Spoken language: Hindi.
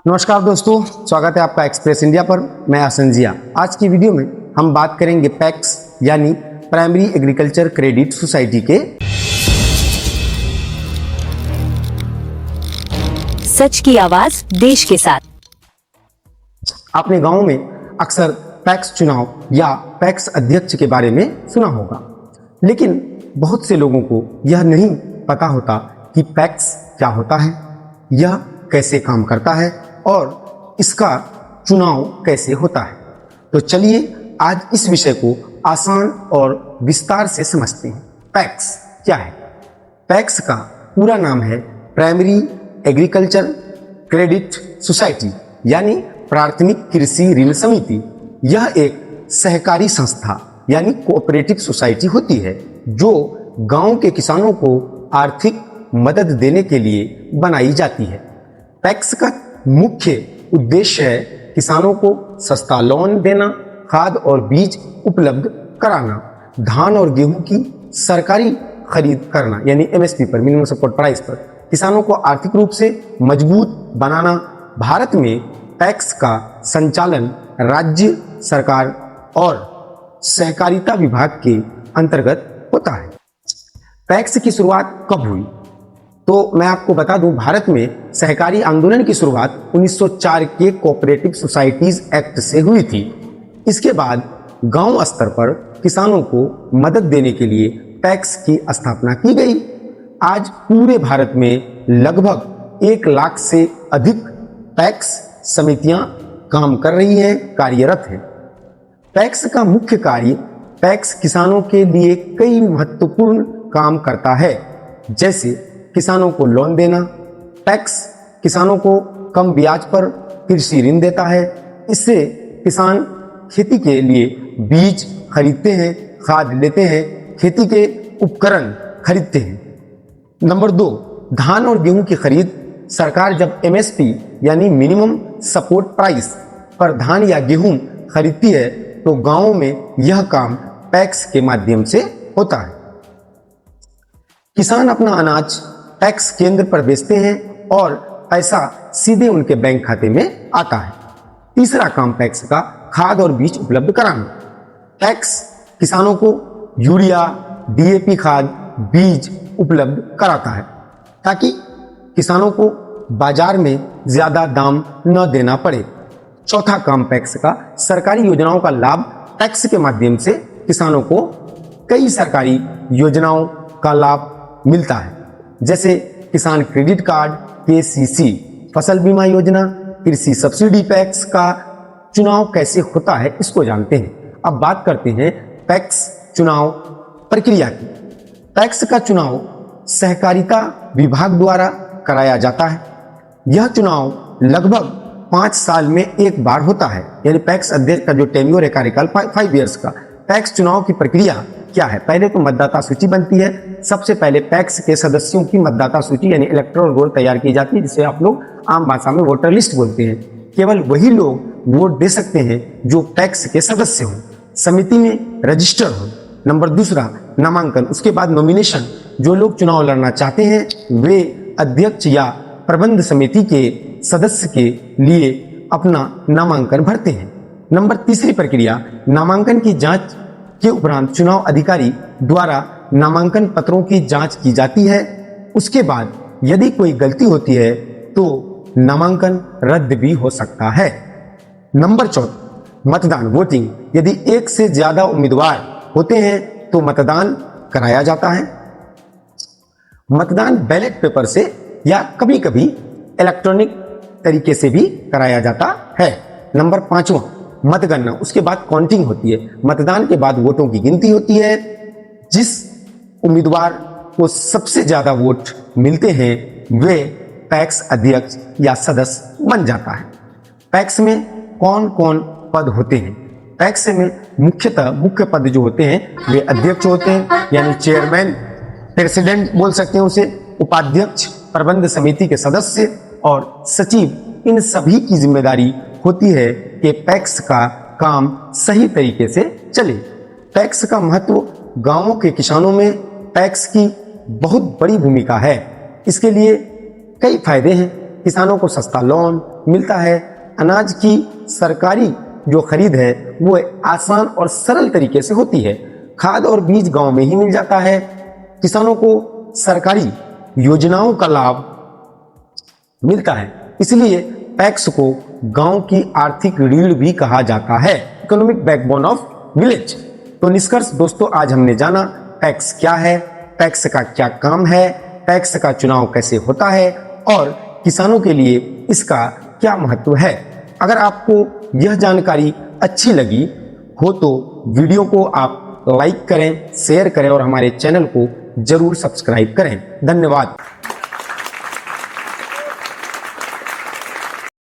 नमस्कार दोस्तों, स्वागत है आपका एक्सप्रेस इंडिया पर। मैं आसन जिया। आज की वीडियो में हम बात करेंगे पैक्स यानी प्राइमरी एग्रीकल्चर क्रेडिट सोसाइटी के सच की आवाज देश के साथ। आपने गांव में अक्सर पैक्स चुनाव या पैक्स अध्यक्ष के बारे में सुना होगा, लेकिन बहुत से लोगों को यह नहीं पता होता कि पैक्स क्या होता है, यह कैसे काम करता है और इसका चुनाव कैसे होता है। तो चलिए आज इस विषय को आसान और विस्तार से समझते हैं। पैक्स क्या है? पैक्स का पूरा नाम है प्राइमरी एग्रीकल्चर क्रेडिट सोसाइटी यानी प्राथमिक कृषि ऋण समिति। यह एक सहकारी संस्था यानी कोऑपरेटिव सोसाइटी होती है जो गांव के किसानों को आर्थिक मदद देने के लिए बनाई जाती है। पैक्स का मुख्य उद्देश्य है किसानों को सस्ता लोन देना, खाद और बीज उपलब्ध कराना, धान और गेहूं की सरकारी खरीद करना यानी एमएसपी पर, मिनिमम सपोर्ट प्राइस पर किसानों को आर्थिक रूप से मजबूत बनाना। भारत में पैक्स का संचालन राज्य सरकार और सहकारिता विभाग के अंतर्गत होता है। पैक्स की शुरुआत कब हुई? तो मैं आपको बता दूं, भारत में सहकारी आंदोलन की शुरुआत 1904 के कोऑपरेटिव सोसाइटीज एक्ट से हुई थी। इसके बाद गांव स्तर पर किसानों को मदद देने के लिए पैक्स की स्थापना की गई। आज पूरे भारत में लगभग 1 लाख से अधिक पैक्स समितियां काम कर रही हैं, कार्यरत हैं। पैक्स का मुख्य कार्य पैक्स किसानों के लिए कई महत्वपूर्ण काम करता है, जैसे किसानों को लोन देना। पैक्स किसानों को कम ब्याज पर कृषि ऋण देता है। इससे किसान खेती के लिए बीज खरीदते हैं, खाद लेते हैं, खेती के उपकरण खरीदते हैं। नंबर 2, धान और गेहूं की खरीद। सरकार जब एमएसपी यानी मिनिमम सपोर्ट प्राइस पर धान या गेहूं खरीदती है तो गांवों में यह काम पैक्स के माध्यम से होता है। किसान अपना अनाज पैक्स केंद्र पर बेचते हैं और पैसा सीधे उनके बैंक खाते में आता है। तीसरा काम पैक्स का खाद और बीज उपलब्ध कराना। पैक्स किसानों को यूरिया, डीएपी खाद, बीज उपलब्ध कराता है ताकि किसानों को बाजार में ज्यादा दाम न देना पड़े। चौथा काम पैक्स का सरकारी योजनाओं का लाभ। पैक्स के माध्यम से किसानों को कई सरकारी योजनाओं का लाभ मिलता है, जैसे किसान क्रेडिट कार्ड, केसीसी, फसल बीमा योजना, कृषि सब्सिडी। पैक्स का चुनाव कैसे होता है इसको जानते हैं। अब बात करते हैं पैक्स चुनाव प्रक्रिया की। पैक्स का चुनाव सहकारिता विभाग द्वारा कराया जाता है। यह चुनाव लगभग 5 साल में एक बार होता है, यानी पैक्स अध्यक्ष का जो टेन्योर है, कार्यकाल 5 इयर्स का। पैक्स चुनाव की प्रक्रिया क्या है? पहले तो मतदाता सूची बनती है। सबसे पहले पैक्स के सदस्यों की मतदाता सूची यानी इलेक्टोरल रोल तैयार की जाती है, जिसे आप लोग आम भाषा में वोटर लिस्ट बोलते हैं। केवल वही लोग वोट दे सकते हैं जो पैक्स के सदस्य हों, समिति में रजिस्टर हो। नंबर 2, नामांकन। उसके बाद नॉमिनेशन। जो लोग चुनाव लड़ना चाहते हैं वे अध्यक्ष या प्रबंध समिति के सदस्य के लिए अपना नामांकन भरते हैं। नंबर 3 प्रक्रिया, नामांकन की जांच के उपरांत चुनाव अधिकारी द्वारा नामांकन पत्रों की जांच की जाती है। उसके बाद यदि कोई गलती होती है तो नामांकन रद्द भी हो सकता है। नंबर 4, मतदान, वोटिंग। यदि 1 से ज्यादा उम्मीदवार होते हैं तो मतदान कराया जाता है। मतदान बैलेट पेपर से या कभी कभी इलेक्ट्रॉनिक तरीके से भी कराया जाता है। नंबर 5, मतगणना। उसके बाद काउंटिंग होती है। मतदान के बाद वोटों की गिनती होती है। जिस उम्मीदवार को सबसे ज्यादा वोट मिलते हैं वे पैक्स अध्यक्ष या सदस्य बन जाता है। पैक्स में कौन कौन पद होते हैं? पैक्स में मुख्यतः मुख्य पद जो होते हैं वे अध्यक्ष होते हैं, यानी चेयरमैन, प्रेसिडेंट बोल सकते हैं उसे, उपाध्यक्ष, प्रबंध समिति के सदस्य और सचिव। इन सभी की जिम्मेदारी होती है कि पैक्स का काम सही तरीके से चले। पैक्स का महत्व गांवों के किसानों में पैक्स की बहुत बड़ी भूमिका है। इसके लिए कई फायदे हैं। किसानों को सस्ता लोन, मिलता है। अनाज की सरकारी जो खरीद है वो आसान और सरल तरीके से होती है। खाद और बीज गांव में ही मिल जाता है। किसानों को सरकारी योजनाओं का लाभ मिलता है, इसलिए पैक्स को गांव की आर्थिक रीढ़ भी कहा जाता है, इकोनॉमिक बैकबोन ऑफ विलेज। तो निष्कर्ष दोस्तों, आज हमने जाना पैक्स क्या है, पैक्स का क्या काम है, पैक्स का चुनाव कैसे होता है और किसानों के लिए इसका क्या महत्व है। अगर आपको यह जानकारी अच्छी लगी हो तो वीडियो को आप लाइक करें, शेयर करें और हमारे चैनल को जरूर सब्सक्राइब करें। धन्यवाद।